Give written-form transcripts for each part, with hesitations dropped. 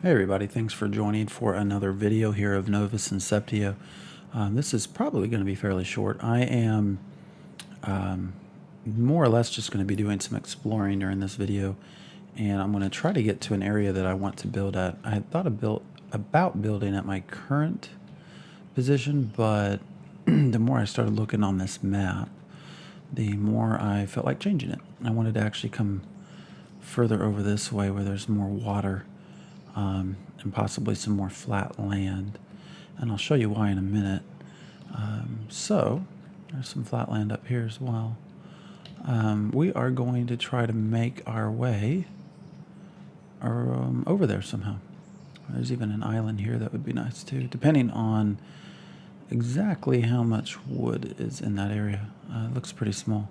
Hey everybody, thanks for joining for another video here of Novus Inceptio. This is probably going to be fairly short. I am more or less just going to be doing some exploring during this video, and I'm going to try to get to an area that I want to build at. I had thought about building at my current position, but the more I started looking on this map, the more I felt like changing it. I wanted to actually come further over this way where there's more water. And possibly some more flat land, and I'll show you why in a minute. So there's some flat land up here as well. We are going to try to make our way over there somehow. There's even an island here that would be nice too, depending on exactly how much wood is in that area. It looks pretty small.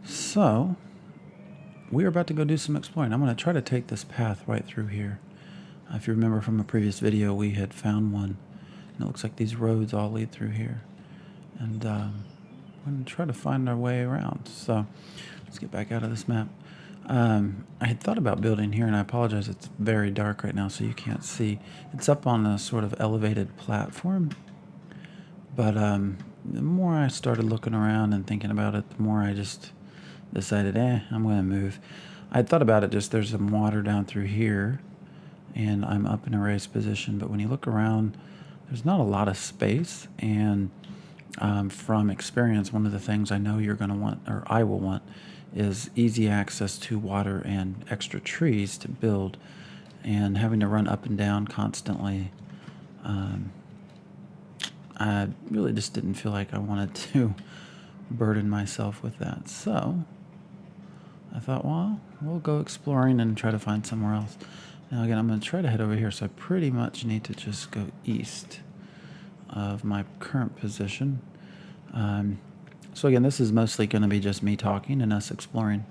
So we are about to go do some exploring. I'm going to try to take this path right through here. If you remember from a previous video, we had found one, and it looks like these roads all lead through here. And we're going to try to find our way around. So let's get back out of this map. I had thought about building here, and I apologize, it's very dark right now, so you can't see. It's up on a sort of elevated platform. But the more I started looking around and thinking about it, the more I just decided, I'm going to move. I thought about it, just there's some water down through here, and I'm up in a raised position, but when you look around, there's not a lot of space, and from experience, one of the things I know you're going to want, or I will want, is easy access to water and extra trees to build, and having to run up and down constantly, I really just didn't feel like I wanted to burden myself with that. So I thought, well, we'll go exploring and try to find somewhere else. Now again, I'm going to try to head over here, so I pretty much need to just go east of my current position. So again, this is mostly going to be just me talking and us exploring.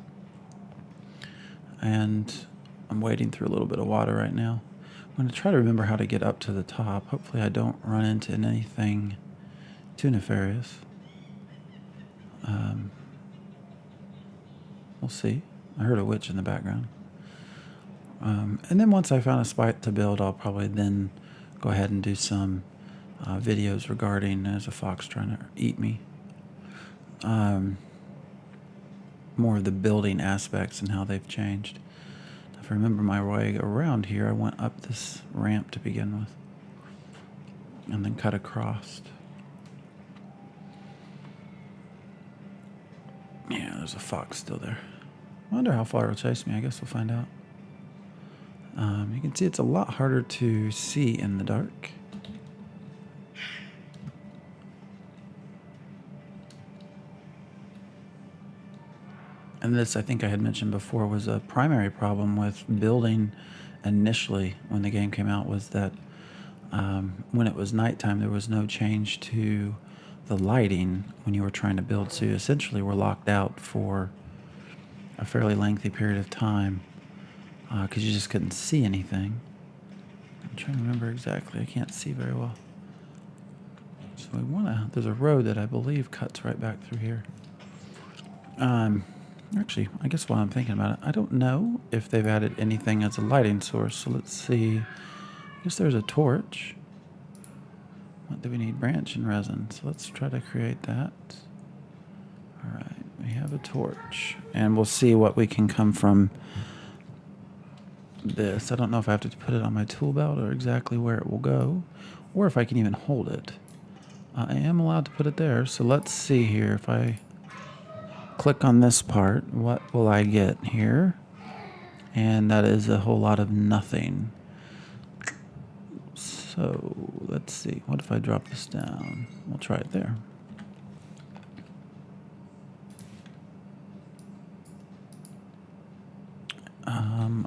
And I'm wading through a little bit of water right now. I'm going to try to remember how to get up to the top. Hopefully I don't run into anything too nefarious. We'll see. I heard a witch in the background. And then once I found a spot to build, I'll probably then go ahead and do some videos regarding there's a fox trying to eat me. More of the building aspects and how they've changed. If I remember my way around here, I went up this ramp to begin with, and then cut across. Yeah, there's a fox still there. I wonder how far it'll chase me. I guess we'll find out. You can see it's a lot harder to see in the dark. And this, I think I had mentioned before, was a primary problem with building initially when the game came out, was that when it was nighttime, there was no change to the lighting when you were trying to build. So you essentially were locked out for a fairly lengthy period of time because you just couldn't see anything. I'm trying to remember exactly. I can't see very well. So we want to, there's a road that I believe cuts right back through here. Actually, I guess while I'm thinking about it, I don't know if they've added anything as a lighting source. So let's see. I guess there's a torch. What do we need? Branch and resin. So let's try to create that. All right, we have a torch, and we'll see what we can come from this. I don't know if I have to put it on my tool belt or exactly where it will go, or if I can even hold it. I am allowed to put it there, so let's see here. If I click on this part, what will I get here? And that is a whole lot of nothing. So let's see. What if I drop this down? We'll try it there.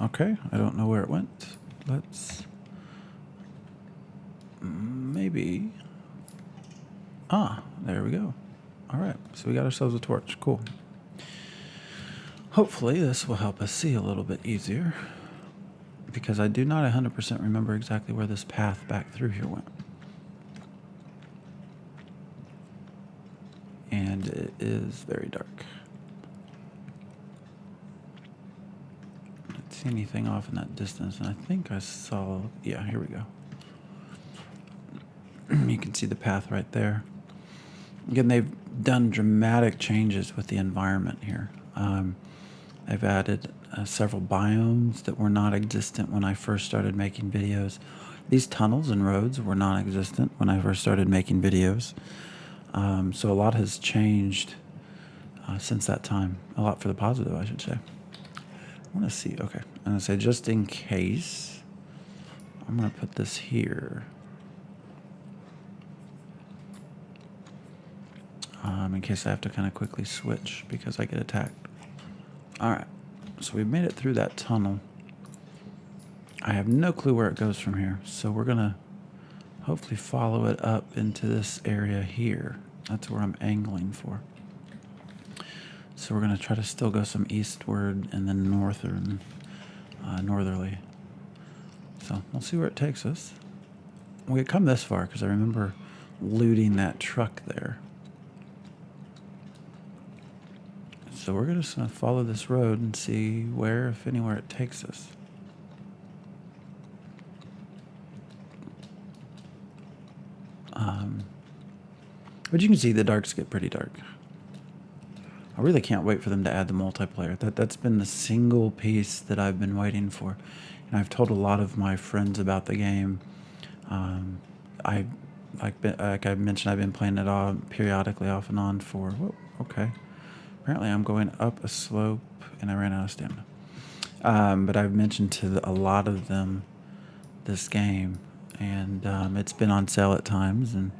Okay, I don't know where it went. Let's maybe. There we go. All right, so we got ourselves a torch. Cool. Hopefully this will help us see a little bit easier, because I do not 100% remember exactly where this path back through here went. And it is very dark. see anything off in that distance, and I think I saw, yeah, here we go. You can see the path right there. Again, they've done dramatic changes with the environment here. They've added several biomes that were not existent when I first started making videos. These tunnels and roads were non-existent when I first started making videos. So a lot has changed since that time. A lot for the positive, I should say. I want to see, okay. I'm going to say just in case, I'm going to put this here. In case I have to kind of quickly switch because I get attacked. Alright, so we've made it through that tunnel. I have no clue where it goes from here, so we're going to hopefully follow it up into this area here. That's where I'm angling for. So we're going to try to still go some eastward and then northerly. So we'll see where it takes us. We come this far because I remember looting that truck there. So we're just going to follow this road and see where, if anywhere, it takes us. But you can see the darks get pretty dark. I really can't wait for them to add the multiplayer. That's been the single piece that I've been waiting for. And I've told a lot of my friends about the game. Like I mentioned, I've been playing it periodically off and on for, whoa, okay. Apparently I'm going up a slope and I ran out of stamina. But I've mentioned to a lot of them this game, and it's been on sale at times, and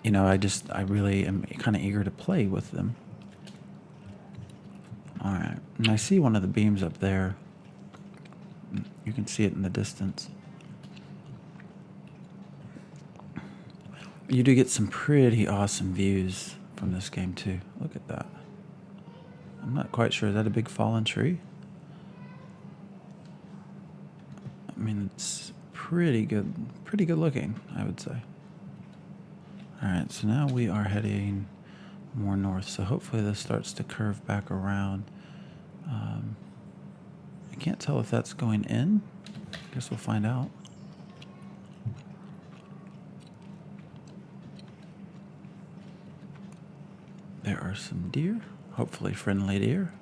you know, I really am kind of eager to play with them. All right, and I see one of the beams up there. You can see it in the distance. You do get some pretty awesome views from this game too. Look at that. I'm not quite sure. Is that a big fallen tree? I mean, it's pretty good looking, I would say. All right, so now we are heading more north. So hopefully this starts to curve back around. I can't tell if that's going in. Guess we'll find out. There are some deer, hopefully friendly deer.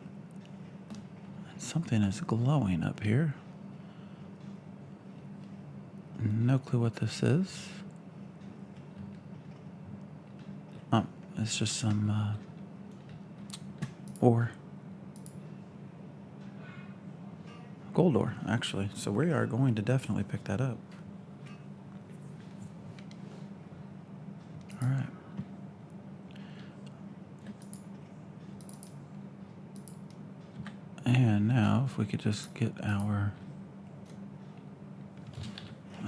Something is glowing up here. No clue what this is. Oh, it's just some ore. Gold ore, actually. So we are going to definitely pick that up. All right. And now, if we could just get our...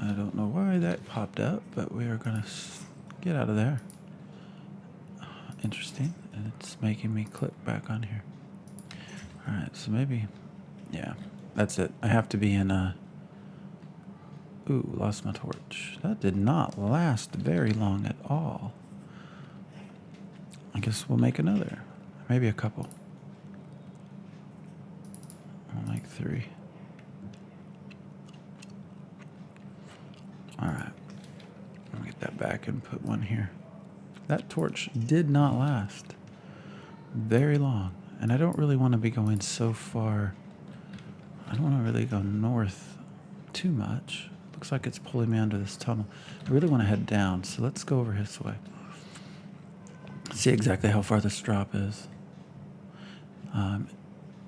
I don't know why that popped up, but we are going to get out of there. Interesting. And it's making me click back on here. All right, so maybe... Yeah, that's it. I have to be in a... Ooh, lost my torch. That did not last very long at all. I guess we'll make another. Maybe a couple. I'll make 3. Alright. I'll get that back and put one here. That torch did not last very long. And I don't really want to be going so far. I don't want to really go north too much. Looks like it's pulling me under this tunnel. I really want to head down, so let's go over this way. See exactly how far this drop is. I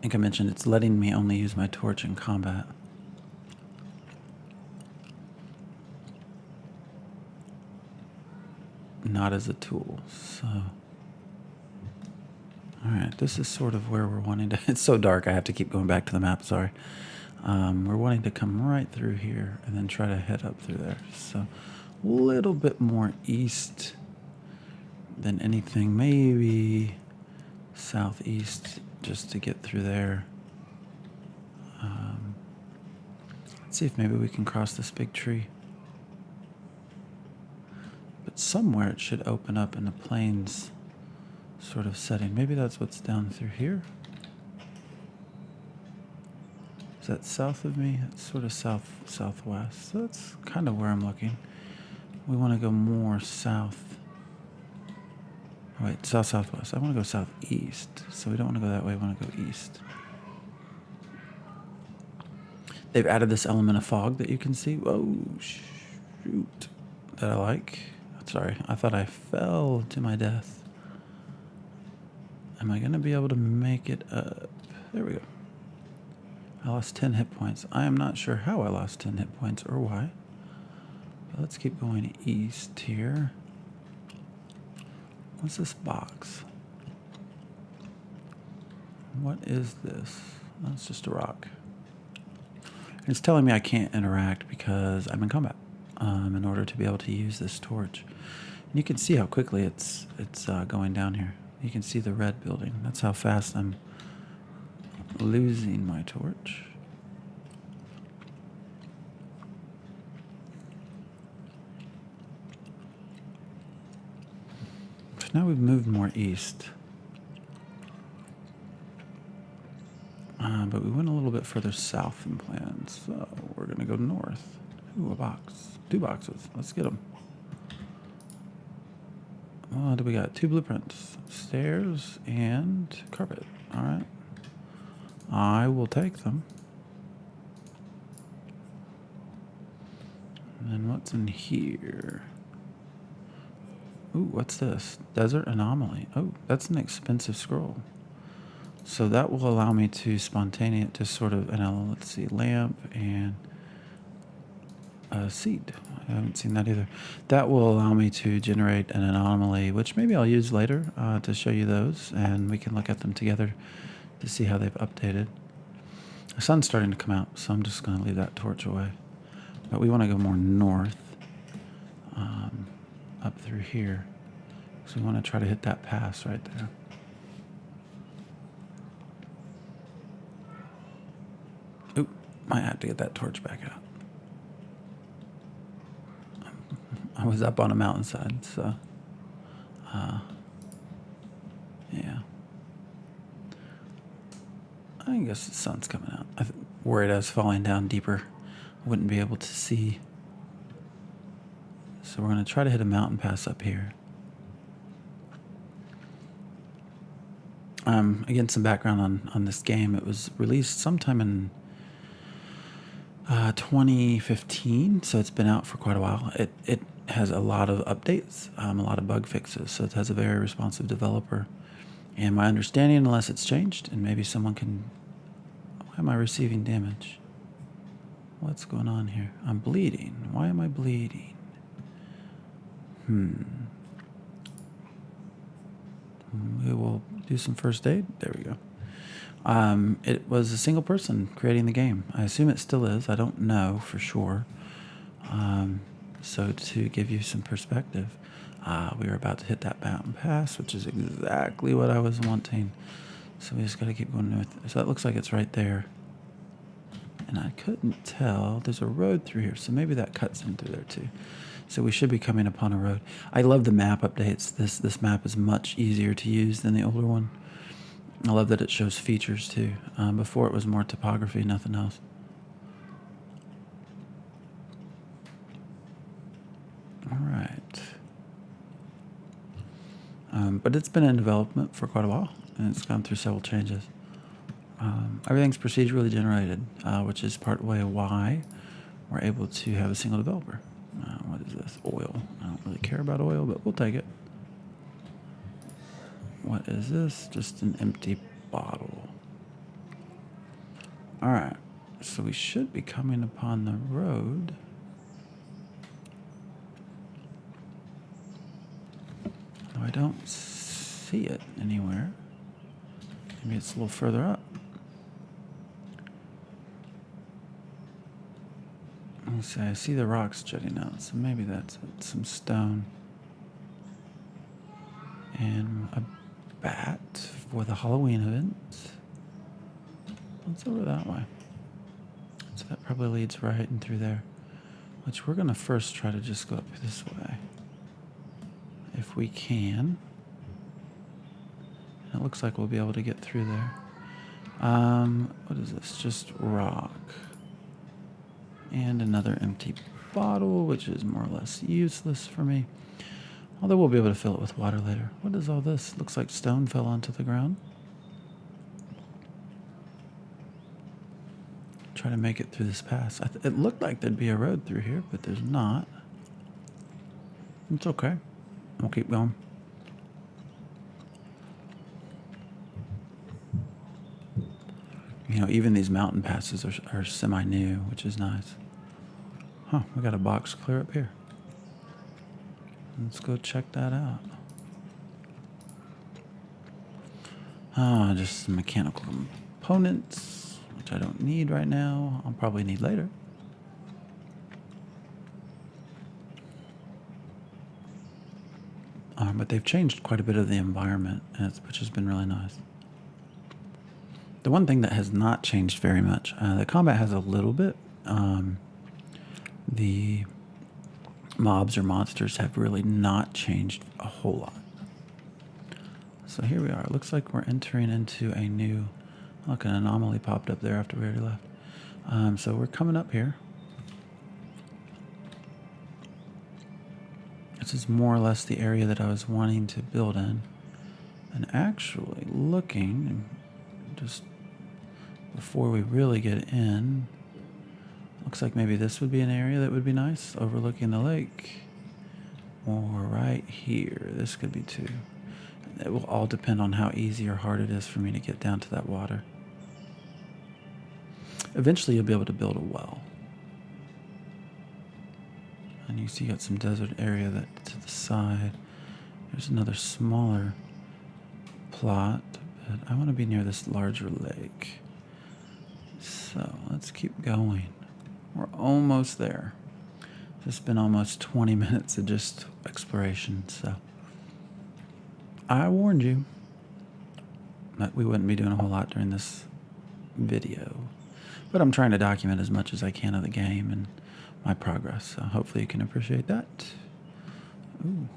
think I mentioned it's letting me only use my torch in combat. Not as a tool, so... Alright, this is sort of where we're wanting to... It's so dark, I have to keep going back to the map, sorry. We're wanting to come right through here and then try to head up through there. So, a little bit more east than anything. Maybe southeast, just to get through there. Let's see if maybe we can cross this big tree. But somewhere it should open up in the plains sort of setting. Maybe that's what's down through here. Is that south of me? It's sort of southwest. So that's kind of where I'm looking. We want to go more south. Oh, wait, southwest. I want to go southeast. So we don't want to go that way. We want to go east. They've added this element of fog that you can see. Whoa, shoot. That I like. Sorry, I thought I fell to my death. Am I going to be able to make it up? There we go. I lost 10 hit points. I am not sure how I lost 10 hit points or why. But let's keep going east here. What's this box? What is this? Oh, it's just a rock. And it's telling me I can't interact because I'm in combat in order to be able to use this torch. And you can see how quickly it's going down here. You can see the red building. That's how fast I'm losing my torch. So now we've moved more east. But we went a little bit further south than planned, so we're going to go north. Ooh, a box. 2 boxes. Let's get them. What do we got? 2 blueprints. Stairs and carpet. All right. I will take them. And then what's in here? Ooh, what's this? Desert Anomaly. Oh, that's an expensive scroll. So that will allow me to spontaneate to sort of, and let's see, lamp and a seed. I haven't seen that either. That will allow me to generate an anomaly, which maybe I'll use later to show you those, and we can look at them together to see how they've updated. The sun's starting to come out, so I'm just going to leave that torch away. But we want to go more north, up through here. So we want to try to hit that pass right there. Oop, might have to get that torch back out. I was up on a mountainside, so yeah. I guess the sun's coming out. I'm worried I was falling down deeper. I wouldn't be able to see. So we're going to try to hit a mountain pass up here. Again, some background on this game. It was released sometime in 2015, so it's been out for quite a while. It has a lot of updates, a lot of bug fixes, so it has a very responsive developer. And my understanding, unless it's changed, and maybe someone can... Why am I receiving damage? What's going on here? I'm bleeding. Why am I bleeding? We will do some first aid. There we go. It was a single person creating the game. I assume it still is. I don't know for sure. So to give you some perspective, we were about to hit that mountain pass, which is exactly what I was wanting. So we just got to keep going north. So that looks like it's right there. And I couldn't tell. There's a road through here, so maybe that cuts in through there too. So we should be coming upon a road. I love the map updates. This map is much easier to use than the older one. I love that it shows features too. Before it was more topography, nothing else. All right. But it's been in development for quite a while, and it's gone through several changes. Everything's procedurally generated, which is part way why we're able to have a single developer. What is this? Oil. I don't really care about oil, but we'll take it. What is this? Just an empty bottle. All right. So we should be coming upon the road. No, I don't see it anywhere. Maybe it's a little further up. Let me see. I see the rocks jutting out, so maybe that's it. Some stone. And a bat for the Halloween event. Let's over that way. So that probably leads right in through there. Which we're going to first try to just go up this way. If we can. It looks like we'll be able to get through there. What is this? Just rock. And another empty bottle, which is more or less useless for me. Although we'll be able to fill it with water later. What is all this? Looks like stone fell onto the ground. Try to make it through this pass. It looked like there'd be a road through here, but there's not. It's okay. We'll keep going. You know, even these mountain passes are semi-new, which is nice. Huh, we got a box clear up here. Let's go check that out. Just some mechanical components, which I don't need right now. I'll probably need later. But they've changed quite a bit of the environment, which has been really nice. The one thing that has not changed very much, the combat has a little bit. The mobs or monsters have really not changed a whole lot. So here we are. It looks like we're entering into a new... Look, an anomaly popped up there after we already left. So we're coming up here. This is more or less the area that I was wanting to build in. And actually looking, just before we really get in, looks like maybe this would be an area that would be nice, overlooking the lake. Or right here. This could be too. It will all depend on how easy or hard it is for me to get down to that water. Eventually you'll be able to build a well. And you see you got some desert area that to the side. There's another smaller plot, but I want to be near this larger lake. So let's keep going. We're almost there. It's been almost 20 minutes of just exploration, so I warned you that we wouldn't be doing a whole lot during this video. But I'm trying to document as much as I can of the game and my progress, so hopefully you can appreciate that. Ooh.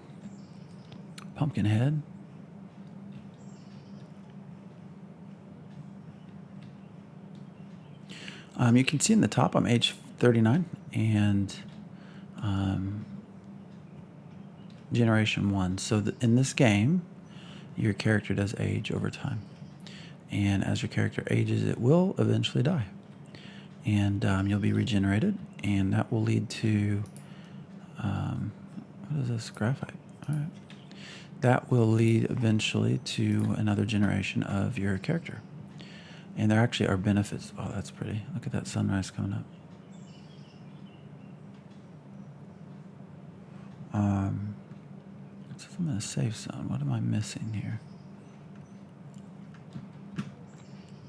Pumpkin head. You can see in the top I'm age 39 and generation 1. So in this game, your character does age over time. And as your character ages, it will eventually die. And you'll be regenerated, and that will lead to, what is this? Graphite. All right. That will lead eventually to another generation of your character. And there actually are benefits. Oh, that's pretty. Look at that sunrise coming up. It says I'm in a safe zone. What am I missing here?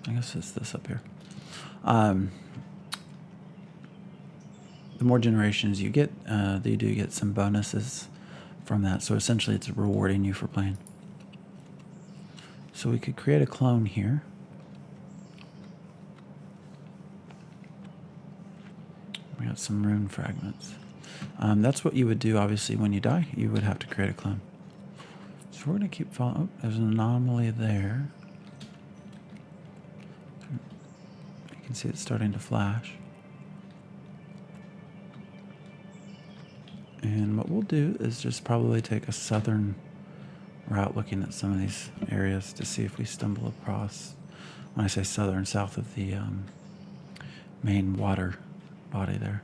I guess it's this up here. The more generations you get, you do get some bonuses from that. So essentially it's rewarding you for playing. So we could create a clone here. We got some rune fragments. That's what you would do, obviously, when you die. You would have to create a clone. So we're going to keep following. Oh, there's an anomaly there. You can see it's starting to flash. And what we'll do is just probably take a southern route looking at some of these areas to see if we stumble across, when I say southern, south of the main water body there.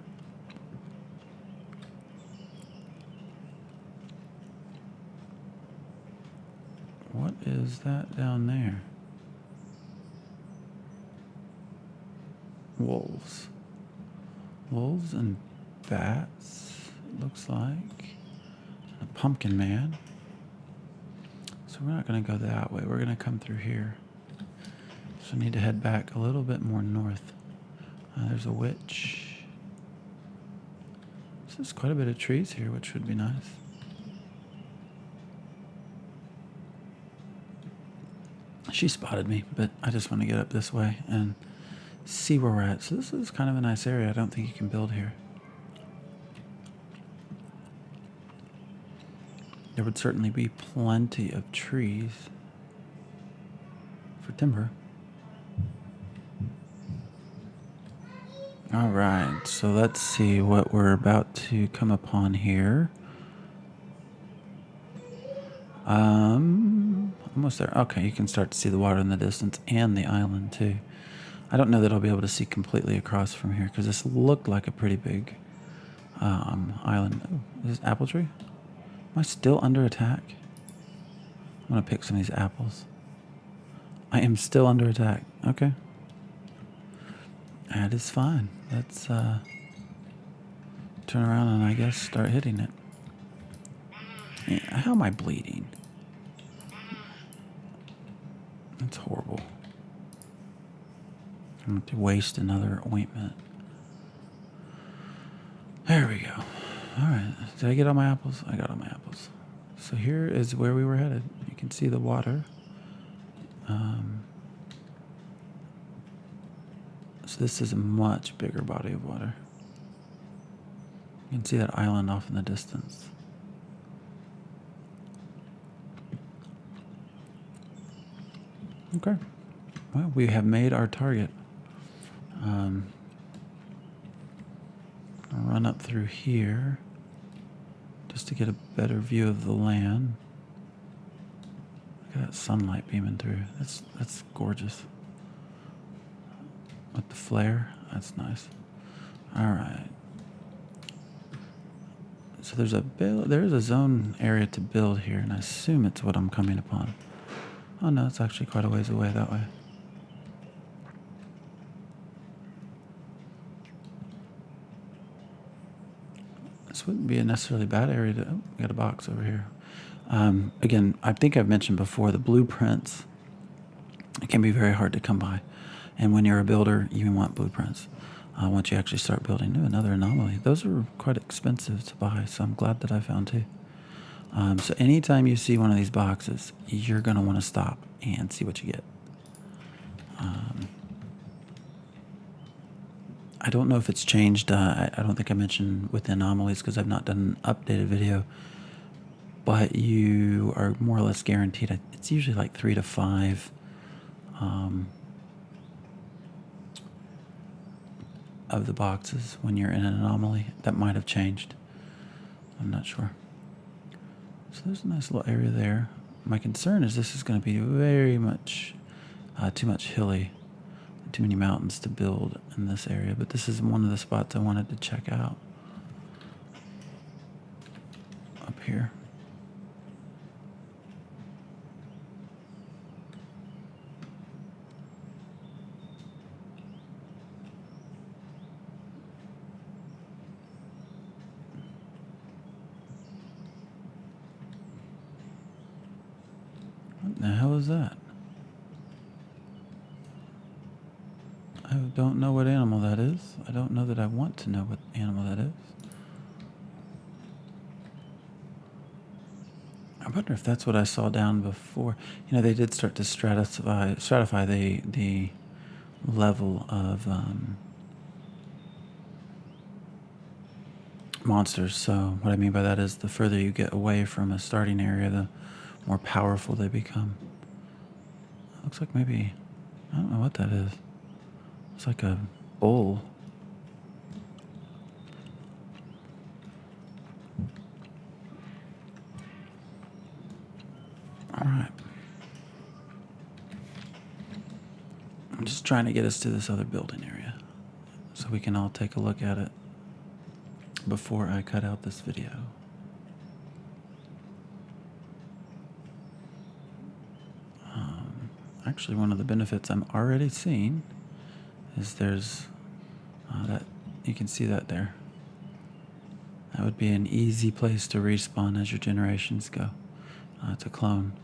What is that down there? Wolves. Wolves and bats, it looks like. A pumpkin man. So we're not going to go that way. We're going to come through here. So I need to head back a little bit more north. There's a witch. So there's quite a bit of trees here, which would be nice. She spotted me, but I just want to get up this way and see where we're at. So this is kind of a nice area. I don't think you can build here. There would certainly be plenty of trees. for timber. All right, so let's see what we're about to come upon here. Almost there. Okay, you can start to see the water in the distance and the island too. I don't know that I'll be able to see completely across from here because this looked like a pretty big island. Oh, is this apple tree? Am I still under attack? I'm gonna pick some of these apples. I am still under attack. Okay. That is fine. Let's turn around and I guess start hitting it. Yeah, how am I bleeding? That's horrible. I'm going to waste another ointment. There we go. Alright. Did I get all my apples? I got all my apples. So here is where we were headed. You can see the water. So this is a much bigger body of water. You can see that island off in the distance. Okay. Well, we have made our target. I'll run up through here just to get a better view of the land. Look at that sunlight beaming through. That's gorgeous. With the flare, that's nice. All right. So there's a zone area to build here, and I assume it's what I'm coming upon. Oh no, it's actually quite a ways away that way. This wouldn't be a necessarily bad area to... Oh, we got a box over here. Again, I think I've mentioned before, the blueprints, it can be very hard to come by. And when you're a builder, you want blueprints. Once you actually start building, another anomaly. Those are quite expensive to buy, so I'm glad that I found two. So anytime you see one of these boxes, you're going to want to stop and see what you get. I don't know if it's changed. I don't think I mentioned with the anomalies because I've not done an updated video. But you are more or less guaranteed. It's usually like 3 to 5 of the boxes when you're in an anomaly. That might have changed. I'm not sure. So there's a nice little area there. My concern is this is going to be very much too much hilly, too many mountains to build in this area. But this is one of the spots I wanted to check out. Up here. What the hell is that? I don't know what animal that is. I don't know that I want to know what animal that is. I wonder if that's what I saw down before. You know, they did start to stratify the level of monsters. So what I mean by that is the further you get away from a starting area, the more powerful they become. Looks like maybe, I don't know what that is. It's like a bull. All right. I'm just trying to get us to this other building area so we can all take a look at it before I cut out this video. Actually, one of the benefits I'm already seeing is there's that you can see that there. That would be an easy place to respawn as your generations go to clone.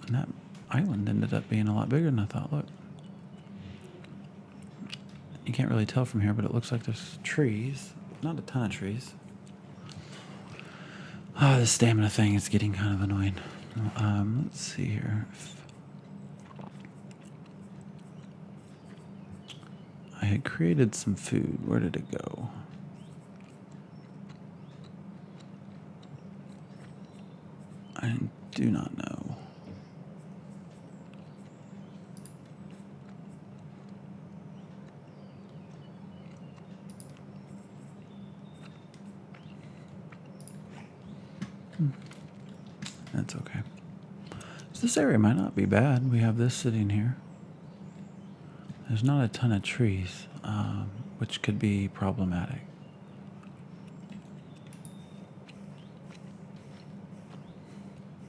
And that island ended up being a lot bigger than I thought. Look. You can't really tell from here, but it looks like there's trees. Not a ton of trees. Oh, the stamina thing is getting kind of annoying. Let's see here. I had created some food. Where did it go? I do not know. That's okay. So this area might not be bad. We have this sitting here. There's not a ton of trees, which could be problematic.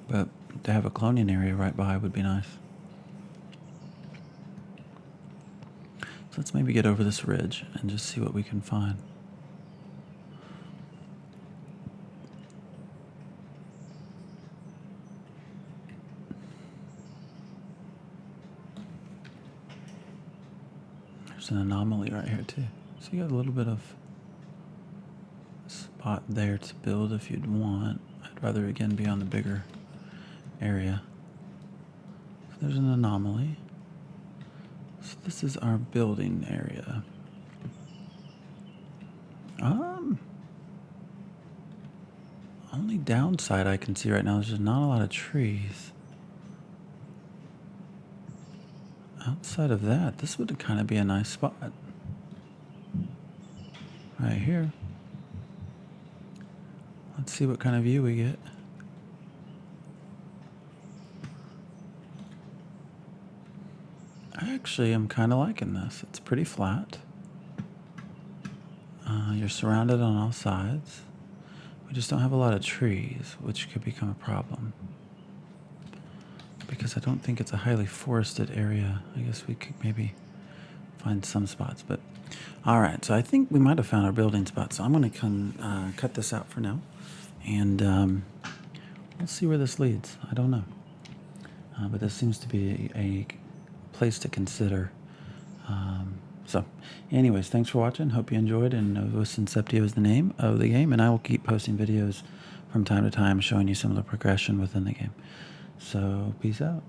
But to have a cloning area right by would be nice. So let's maybe get over this ridge and just see what we can find. There's an anomaly right here too. So you got a little bit of spot there to build if you'd want. I'd rather again be on the bigger area. So there's an anomaly. So this is our building area. Only downside I can see right now is just not a lot of trees. Outside of that, this would kind of be a nice spot. Right here. Let's see what kind of view we get. I actually am kind of liking this. It's pretty flat. You're surrounded on all sides. We just don't have a lot of trees, which could become a problem. Because I don't think it's a highly forested area. I guess we could maybe find some spots. But all right, so I think we might have found our building spot. So I'm going to cut this out for now. And we'll see where this leads. I don't know. But this seems to be a place to consider. So anyways, thanks for watching. Hope you enjoyed. And Novus Inceptio is the name of the game. And I will keep posting videos from time to time showing you some of the progression within the game. So peace out.